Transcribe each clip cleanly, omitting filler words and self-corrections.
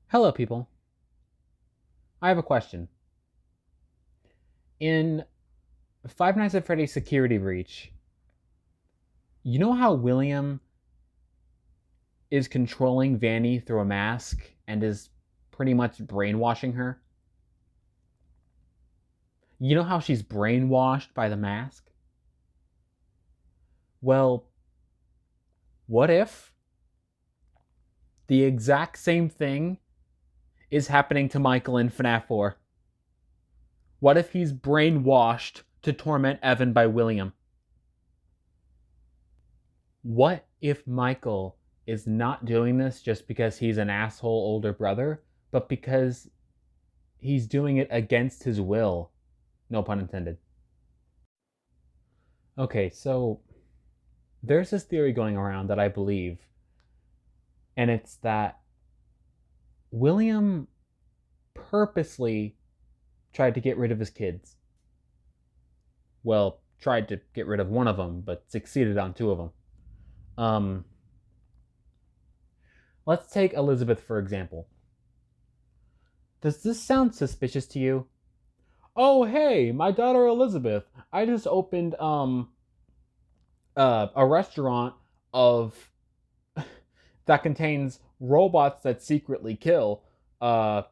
Hello, people. I have a question. In Five Nights at Freddy's Security Breach, you know how William is controlling Vanny through a mask and is pretty much brainwashing her? You know how she's brainwashed by the mask? Well, what if the exact same thing is happening to Michael in FNAF 4? What if he's brainwashed to torment Evan by William? What if Michael is not doing this just because he's an asshole older brother, but because he's doing it against his will? No pun intended. Okay, so there's this theory going around that I believe, and it's that William purposely tried to get rid of his kids. Well, tried to get rid of one of them, but succeeded on two of them. Um, let's take Elizabeth for example. Does this sound suspicious to you? Oh, hey, my daughter Elizabeth. I just opened a restaurant of that contains robots that secretly kill. Uh,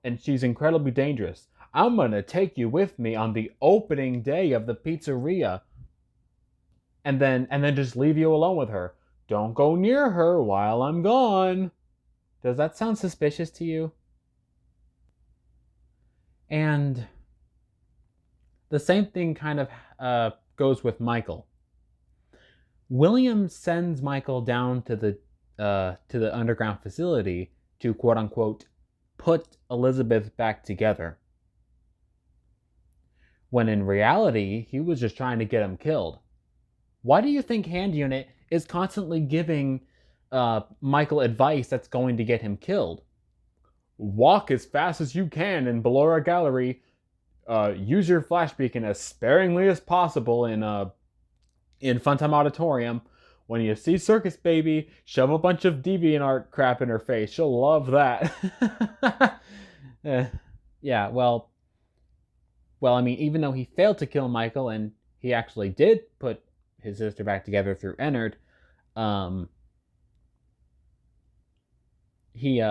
and she's incredibly dangerous. I'm gonna take you with me on the opening day of the pizzeria, and then just leave you alone with her. Don't go near her while I'm gone. Does that sound suspicious to you? And the same thing kind of goes with Michael. William sends Michael down to the underground facility to quote unquote put Elizabeth back together. When in reality, he was just trying to get him killed. Why do you think Hand Unit is constantly giving Michael advice that's going to get him killed? Walk as fast as you can in Ballora Gallery. Use your flash beacon as sparingly as possible in Funtime Auditorium. When you see Circus Baby, shove a bunch of DeviantArt crap in her face. She'll love that. Yeah, I mean, even though he failed to kill Michael and he actually did put his sister back together through Ennard, um, he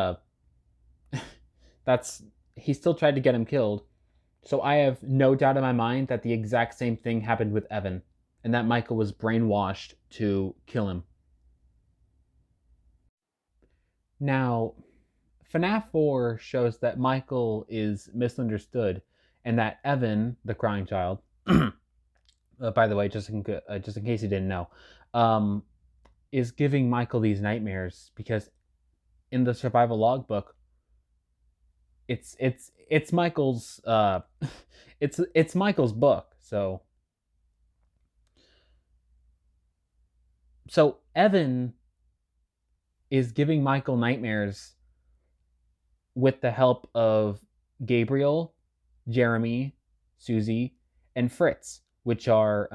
that's he still tried to get him killed. So I have no doubt in my mind that the exact same thing happened with Evan, and that Michael was brainwashed to kill him. Now, FNAF 4 shows that Michael is misunderstood, and that Evan, the crying child, by the way, just in case you didn't know, um, is giving Michael these nightmares because in the survival logbook, it's Michael's it's Michael's book. So Evan is giving Michael nightmares with the help of Gabriel, Jeremy, Susie, and Fritz, which are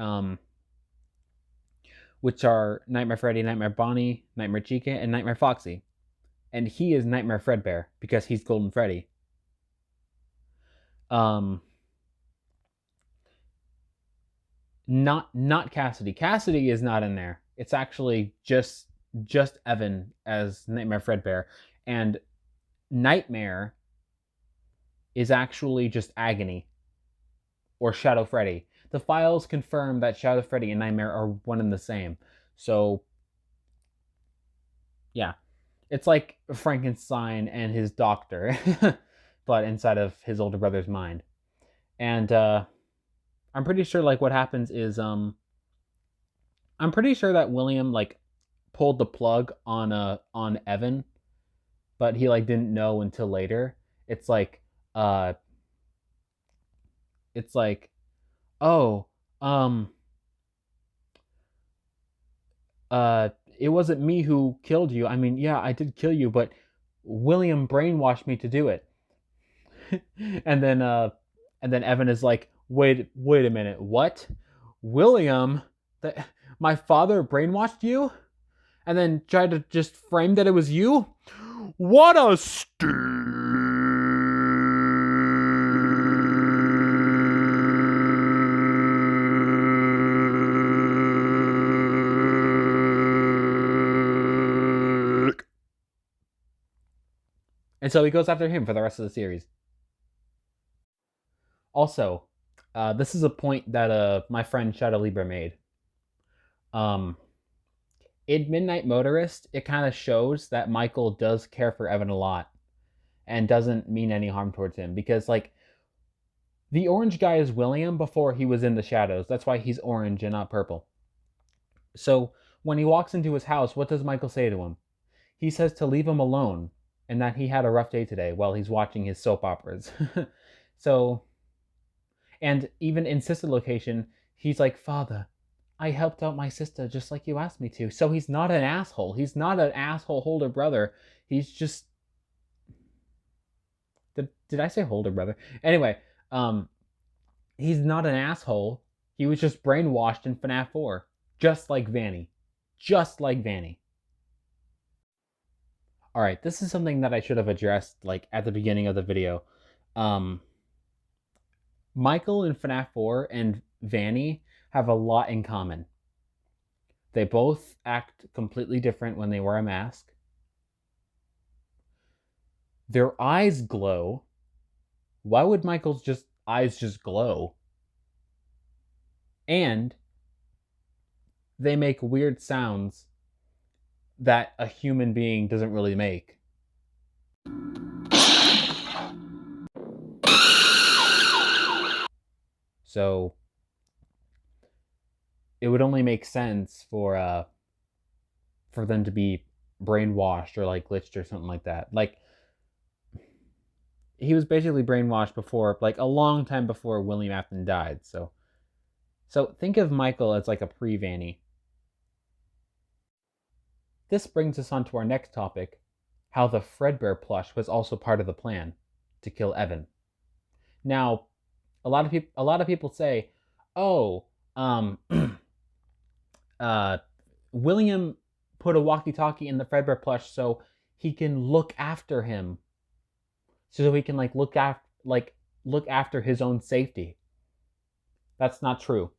Nightmare Freddy, Nightmare Bonnie, Nightmare Chica, and Nightmare Foxy. And he is Nightmare Fredbear because he's Golden Freddy. Not Cassidy. Cassidy is not in there. It's actually just Evan as Nightmare Fredbear, and Nightmare is actually just Agony or Shadow Freddy. The files confirm that Shadow Freddy and Nightmare are one and the same. So yeah, it's like Frankenstein and his doctor, but inside of his older brother's mind. And I'm pretty sure like what happens is I'm pretty sure that William like pulled the plug on Evan, but he like didn't know until later. It's like uh it's like oh it wasn't me who killed you. I mean, yeah, I did kill you, but William brainwashed me to do it. and then Evan is like, wait a minute, what? William, that my father brainwashed you, and then tried to just frame that it was you. What a stick! And so he goes after him for the rest of the series. Also, this is a point that my friend Shadow Libra made. In Midnight Motorist, it kind of shows that Michael does care for Evan a lot and doesn't mean any harm towards him, because like the orange guy is William before he was in the shadows. That's why he's orange and not purple. So when he walks into his house, what does Michael say to him? He says to leave him alone and that he had a rough day today while he's watching his soap operas. So, and even in Sister Location, he's like, Father, I helped out my sister just like you asked me to. So he's not an asshole. He's not an asshole older brother. He's just... Did I say older brother? Anyway, he's not an asshole. He was just brainwashed in FNAF 4. Just like Vanny. Just like Vanny. Alright, this is something that I should have addressed like at the beginning of the video. Michael in FNAF 4 and Vanny have a lot in common. They both act completely different when they wear a mask. Their eyes glow. Why would Michael's eyes just glow? And they make weird sounds that a human being doesn't really make. So it would only make sense for them to be brainwashed or like glitched or something like that. Like he was basically brainwashed before, like a long time before William Afton died. So think of Michael as like a pre-Vanny. This brings us on to our next topic, how the Fredbear plush was also part of the plan to kill Evan. Now, a lot of people say, "Oh, William put a walkie-talkie in the Fredbear plush so he can look after him, so he can like look after his own safety." That's not true.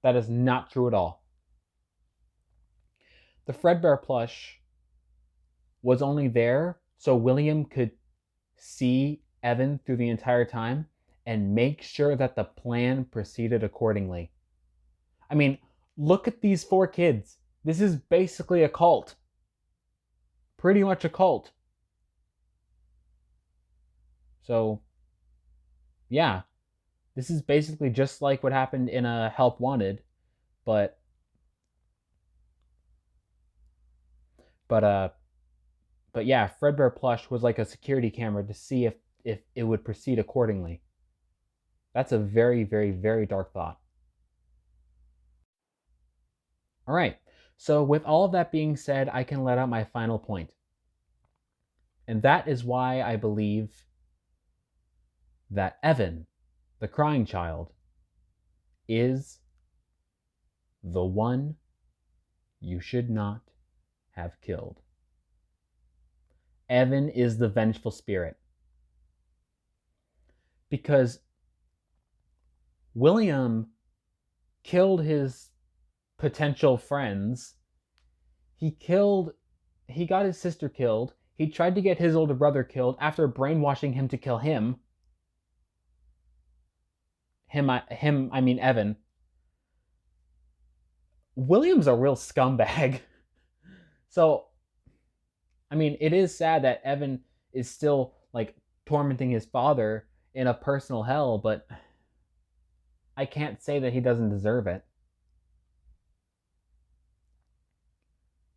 That is not true at all. The Fredbear plush was only there so William could see Evan through the entire time and make sure that the plan proceeded accordingly. I mean, look at these 4 kids. This is basically a cult. Pretty much a cult. So, yeah. This is basically just like what happened in a Help Wanted, but yeah, Fredbear plush was like a security camera to see if it would proceed accordingly. That's a very, very, very dark thought. All right. So with all of that being said, I can let out my final point. And that is why I believe that Evan, the crying child, is the one you should not have killed. Evan is the vengeful spirit. Because William killed his potential friends. He got his sister killed. He tried to get his older brother killed after brainwashing him to kill him. I mean Evan. William's a real scumbag. So, I mean, it is sad that Evan is still like tormenting his father in a personal hell, but I can't say that he doesn't deserve it.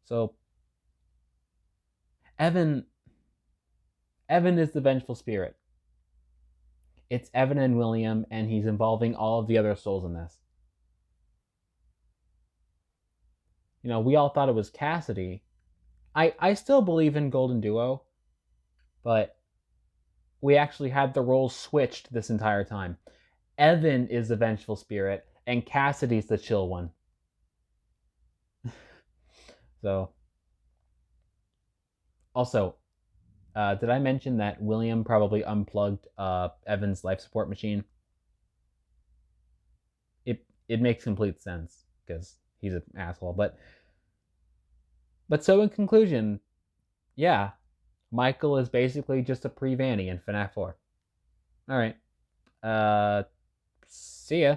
So, Evan is the vengeful spirit. It's Evan and William, and he's involving all of the other souls in this. You know, we all thought it was Cassidy. I still believe in Golden Duo, but we actually had the roles switched this entire time. Evan is the vengeful spirit, and Cassidy's the chill one. So, also, Did I mention that William probably unplugged Evan's life support machine? It makes complete sense because he's an asshole. But so in conclusion, yeah, Michael is basically just a pre-Vanny in FNAF 4. All right. See ya.